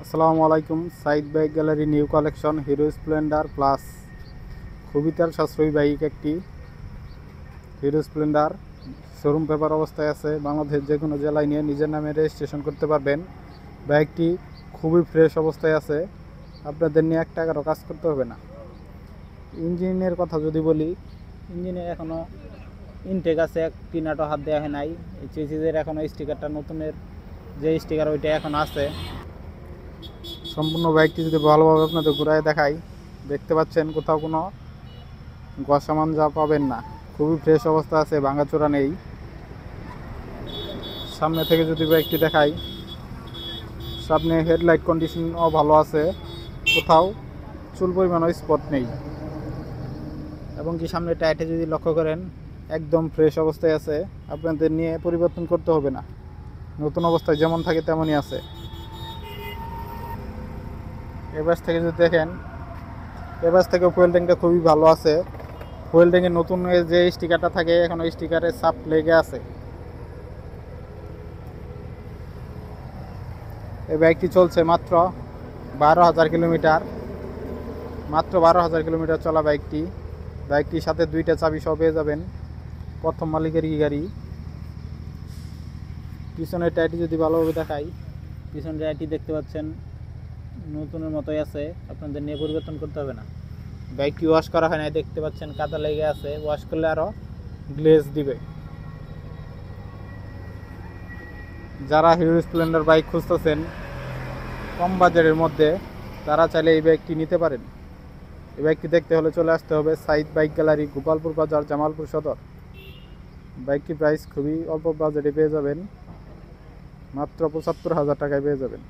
আসসালামু আলাইকুম। Saeed bike gallery new collection Hero Splendor plus খুবই তার সাশ্রয়ী বাইক একটি হিরো স্প্লেন্ডার শোরুম পেপার অবস্থায় আছে। বাংলাদেশের যে কোনো জেলায় নিয়ে নিজের নামে রেজিস্ট্রেশন করতে পারবেন। বাইকটি খুবই ফ্রেশ অবস্থায় আছে, আপনাদের নিয়ে 1 টাকারও কাজ করতে হবে না। ইঞ্জিনের কথা যদি বলি, ইঞ্জিনে এখনও ইনটেক আছে, একটি নাটও হাত দেওয়া হয় নাই। চেসিসের এখনও স্টিকারটা নতুনের যে স্টিকার ওইটা এখন আছে। সম্পূর্ণ বাইকটি যদি ভালোভাবে আপনাদের ঘুরায় দেখাই, দেখতে পাচ্ছেন কোথাও কোনো ঘষামান যা পাবেন না, খুবই ফ্রেশ অবস্থা আছে, ভাঙাচোরা নেই। সামনে থেকে যদি বাইকটি দেখাই, সামনে হেডলাইট কন্ডিশনও ভালো আছে, কোথাও চুল পরিমাণও স্পট নেই। এবং কি সামনে টায়ারটা যদি লক্ষ্য করেন, একদম ফ্রেশ অবস্থায় আছে, আপনাদের নিয়ে পরিবর্তন করতে হবে না, নতুন অবস্থায় যেমন থাকে তেমনই আছে। এবার থেকে যদি দেখেন, এবার থেকে ফুয়েল ট্যাঙ্কটা খুবই ভালো আছে। ফুয়েল ট্যাঙ্কের নতুন যে স্টিকারটা থাকে, এখন ওই স্টিকারের ছাপ লেগে আছে। এই বাইকটি চলছে মাত্র 12,000 কিলোমিটার, মাত্র 12,000 কিলোমিটার চলা বাইকটি। বাইকটির সাথে 2টা চাবি সহ পেয়ে যাবেন, প্রথম মালিকের গাড়ি। পিছনের টায়ারটি যদি ভালোভাবে দেখাই, পিছনের টায়ারটি দেখতে পাচ্ছেন নতুনের মতোই আছে, আপনাদের নিয়ে পরিবর্তন করতে হবে না। বাইকটি ওয়াশ করা হয় না, দেখতে পাচ্ছেন কাদা লেগে আছে, ওয়াশ করলে আরও গ্লেজ দিবে। যারা হিরো স্প্লেন্ডার বাইক খুঁজতেছেন কম বাজারের মধ্যে, তারা চাইলে এই বাইকটি নিতে পারেন। এই বাইকটি দেখতে হলে চলে আসতে হবে সাইদ বাইক গ্যালারি, গোপালপুর বাজার, জামালপুর সদর। বাইকটি প্রাইস খুবই অল্প বাজেটে পেয়ে যাবেন, মাত্র 75,000 টাকায় পেয়ে যাবেন।